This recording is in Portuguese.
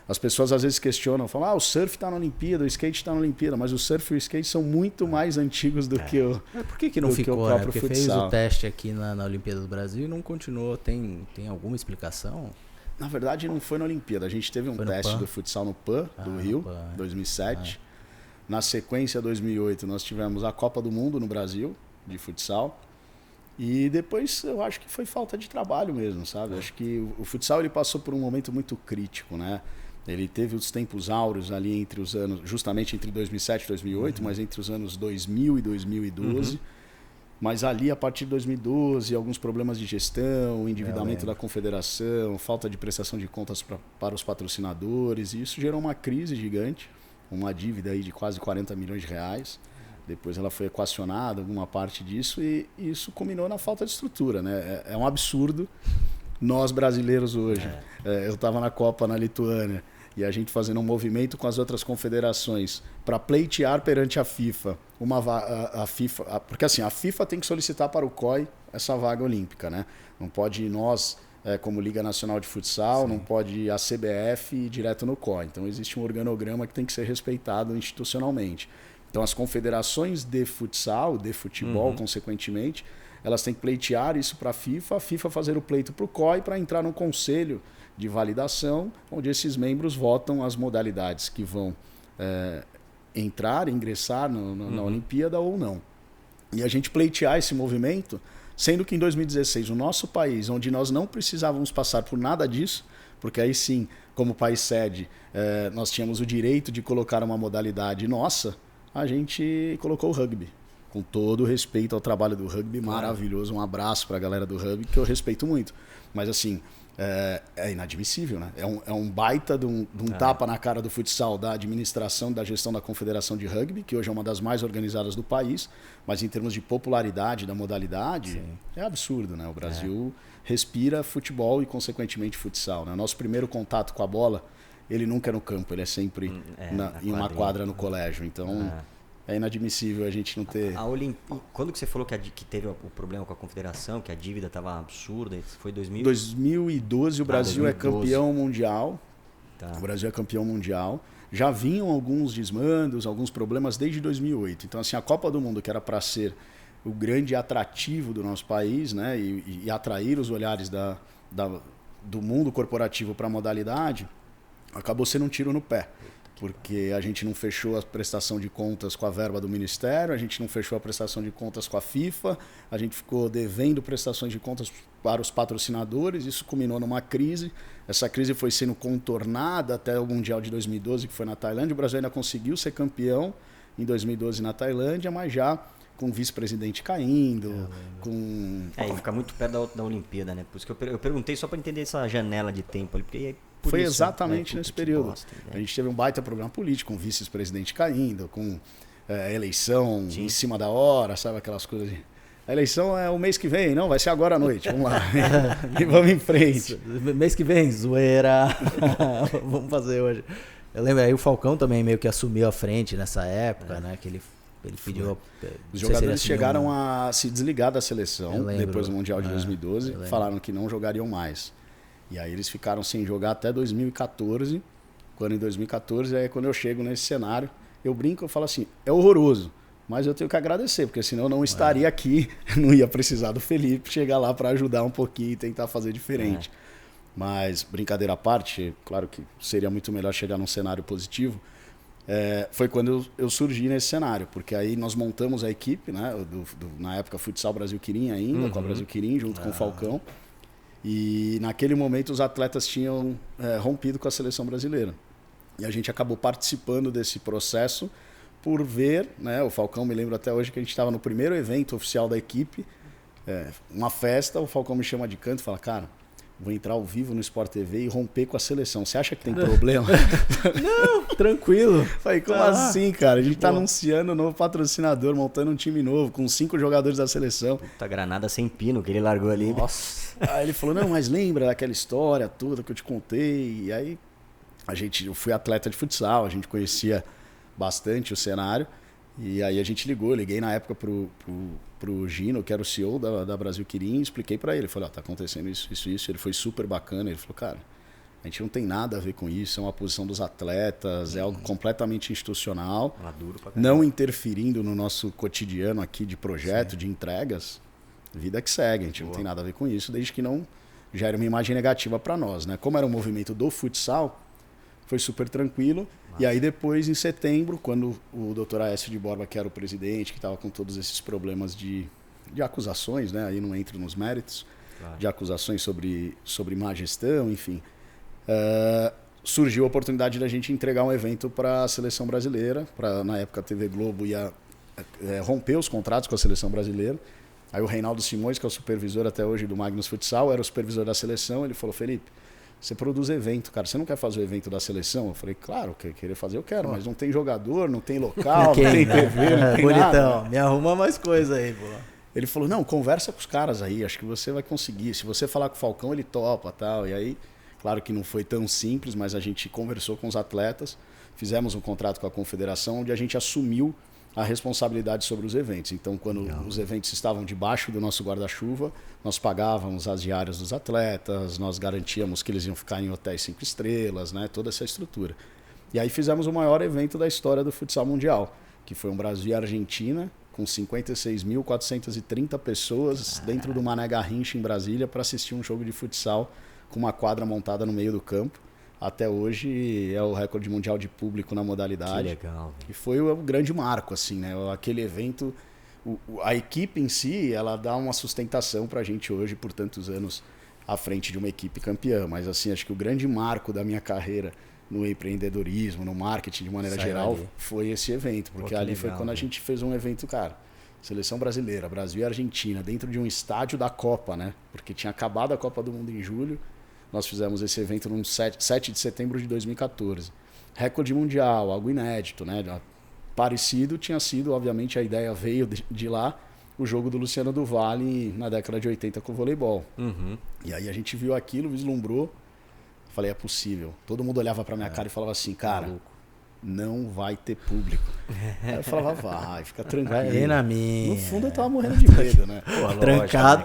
As pessoas às vezes questionam, falam, o surf está na Olimpíada, o skate está na Olimpíada, mas o surf e o skate são muito mais antigos do que o Por que não ficou, que o próprio Porque futsal. fez o teste aqui na Olimpíada do Brasil e não continuou. Tem alguma explicação? Na verdade, não foi na Olimpíada. A gente teve um teste do futsal no PAN, do Rio, 2007. Na sequência, 2008, nós tivemos a Copa do Mundo no Brasil, de futsal. E depois eu acho que foi falta de trabalho mesmo, sabe? Acho que o futsal ele passou por um momento muito crítico, né? Ele teve os tempos áureos ali entre os anos, justamente entre 2007 e 2008, mas entre os anos 2000 e 2012. Mas ali, a partir de 2012, alguns problemas de gestão, endividamento da confederação, falta de prestação de contas para os patrocinadores. E isso gerou uma crise gigante, uma dívida aí de quase 40 milhões de reais. Depois ela foi equacionada, alguma parte disso, e isso culminou na falta de estrutura, né? É um absurdo nós brasileiros hoje. Eu estava na Copa na Lituânia e a gente fazendo um movimento com as outras confederações para pleitear perante a FIFA porque assim, a FIFA tem que solicitar para o COI essa vaga olímpica, né? Não pode nós, como Liga Nacional de Futsal, não pode a CBF ir direto no COI. Então existe um organograma que tem que ser respeitado institucionalmente. Então as confederações de futsal, de futebol, consequentemente, elas têm que pleitear isso para a FIFA fazer o pleito para o COI para entrar no conselho de validação, onde esses membros votam as modalidades que vão ingressar na Olimpíada ou não. E a gente pleitear esse movimento, sendo que em 2016 o nosso país, onde nós não precisávamos passar por nada disso, porque aí sim, como país sede, nós tínhamos o direito de colocar uma modalidade nossa, a gente colocou o rugby. Com todo o respeito ao trabalho do rugby, maravilhoso. Um abraço para a galera do rugby, que eu respeito muito. Mas assim, é inadmissível, né? É um baita de um tapa na cara do futsal, da administração, da gestão da Confederação de Rugby, que hoje é uma das mais organizadas do país, mas em termos de popularidade da modalidade, é absurdo, né? O Brasil respira futebol e, consequentemente, futsal, né? Nosso primeiro contato com a bola, ele nunca é no campo, ele é sempre em uma quadra no colégio. Então, é inadmissível a gente não ter... Quando que você falou que teve o problema com a confederação, que a dívida estava absurda? Foi 2012 o Brasil 2012. É campeão mundial. Tá. O Brasil é campeão mundial. Já vinham alguns desmandos, alguns problemas desde 2008. Então, assim, a Copa do Mundo, que era para ser o grande atrativo do nosso país, né, e atrair os olhares do mundo corporativo para a modalidade, acabou sendo um tiro no pé. Porque a gente não fechou a prestação de contas com a verba do Ministério, a gente não fechou a prestação de contas com a FIFA, a gente ficou devendo prestações de contas para os patrocinadores, isso culminou numa crise. Essa crise foi sendo contornada até o Mundial de 2012, que foi na Tailândia. O Brasil ainda conseguiu ser campeão em 2012 na Tailândia, mas já com o vice-presidente caindo, e fica muito perto da Olimpíada, né? Por isso que eu perguntei só para entender essa janela de tempo ali, porque foi exatamente nesse período. A gente teve um baita problema político, com o vice-presidente caindo, com a eleição em cima da hora, sabe aquelas coisas. A eleição é o mês que vem, não? Vai ser agora à noite, vamos lá. E vamos em frente. Mês que vem, zoeira. Vamos fazer hoje. Eu lembro aí o Falcão também meio que assumiu a frente nessa época, né? Que ele pediu... Os jogadores chegaram a se desligar da seleção depois do Mundial de 2012, falaram que não jogariam mais. E aí eles ficaram sem jogar até 2014, quando em 2014, aí quando eu chego nesse cenário, eu brinco, eu falo assim, é horroroso, mas eu tenho que agradecer, porque senão eu não estaria aqui, não ia precisar do Felipe chegar lá para ajudar um pouquinho e tentar fazer diferente. Mas, brincadeira à parte, claro que seria muito melhor chegar num cenário positivo, foi quando eu surgi nesse cenário, porque aí nós montamos a equipe, né, na época Futsal Brasil Quirim ainda, com a Brasil Quirim, junto com o Falcão. E naquele momento os atletas tinham rompido com a seleção brasileira. E a gente acabou participando desse processo por ver, né, o Falcão, me lembro até hoje que a gente estava no primeiro evento oficial da equipe, uma festa, o Falcão me chama de canto e fala, cara, vou entrar ao vivo no Sport TV e romper com a seleção. Você acha que tem problema? Não, tranquilo. Falei, como assim, cara? A gente tá anunciando um novo patrocinador, montando um time novo, com 5 jogadores da seleção. Puta granada sem pino que ele largou ali. Nossa. Aí ele falou, não, mas lembra daquela história toda que eu te contei? E aí eu fui atleta de futsal, a gente conhecia bastante o cenário. E aí a gente ligou, eu liguei na época pro Gino, que era o CEO da Brasil Quirim, expliquei para ele, falei, tá acontecendo isso. Ele foi super bacana, ele falou, cara, A gente não tem nada a ver com isso, é uma posição dos atletas, é algo completamente institucional, não interferindo no nosso cotidiano aqui de projeto, de entregas, vida que segue, a gente não tem nada a ver com isso, desde que não gere uma imagem negativa para nós, né? Como era um movimento do futsal, foi super tranquilo. E aí depois, em setembro, quando o Dr. Aécio de Borba, que era o presidente, que estava com todos esses problemas de acusações, né? Aí não entro nos méritos, de acusações sobre má gestão, enfim. Surgiu a oportunidade da gente entregar um evento para a seleção brasileira. Na época a TV Globo ia romper os contratos com a seleção brasileira. Aí o Reinaldo Simões, que é o supervisor até hoje do Magnus Futsal, era o supervisor da seleção, ele falou: Felipe, você produz evento, cara, você não quer fazer o evento da seleção? Eu falei: claro, querer fazer eu quero, mas não tem jogador, não tem local, não tem TV, não tem bonitão, nada. Me arruma mais coisa aí, pô. Ele falou: não, conversa com os caras aí, acho que você vai conseguir. Se você falar com o Falcão, ele topa, tal. E aí, claro que não foi tão simples, mas a gente conversou com os atletas, fizemos um contrato com a confederação, onde a gente assumiu a responsabilidade sobre os eventos. Então, quando os eventos estavam debaixo do nosso guarda-chuva, nós pagávamos as diárias dos atletas, nós garantíamos que eles iam ficar em hotéis 5 estrelas, né? Toda essa estrutura. E aí fizemos o maior evento da história do futsal mundial, que foi um Brasil e Argentina, com 56.430 pessoas dentro do Mané Garrincha, em Brasília, para assistir um jogo de futsal com uma quadra montada no meio do campo. Até hoje é o recorde mundial de público na modalidade. Que legal. E foi o grande marco, assim, né? Aquele evento, a equipe em si, ela dá uma sustentação pra gente hoje por tantos anos à frente de uma equipe campeã. Mas, assim, acho que o grande marco da minha carreira no empreendedorismo, no marketing de maneira geral, foi esse evento. Porque ali legal, foi quando a gente fez um evento, cara, seleção brasileira, Brasil e Argentina, dentro de um estádio da Copa, né? Porque tinha acabado a Copa do Mundo em julho. Nós fizemos esse evento no 7 de setembro de 2014. Recorde mundial, algo inédito, né? Parecido tinha sido, obviamente, a ideia veio de lá, o jogo do Luciano do Vale na década de 80 com o voleibol. E aí a gente viu aquilo, vislumbrou. Falei: é possível. Todo mundo olhava pra minha cara e falava assim: cara, não vai ter público. Aí eu falava: vai, fica tranquilo. Vai na minha. No fundo eu tava morrendo de medo, né? Trancado.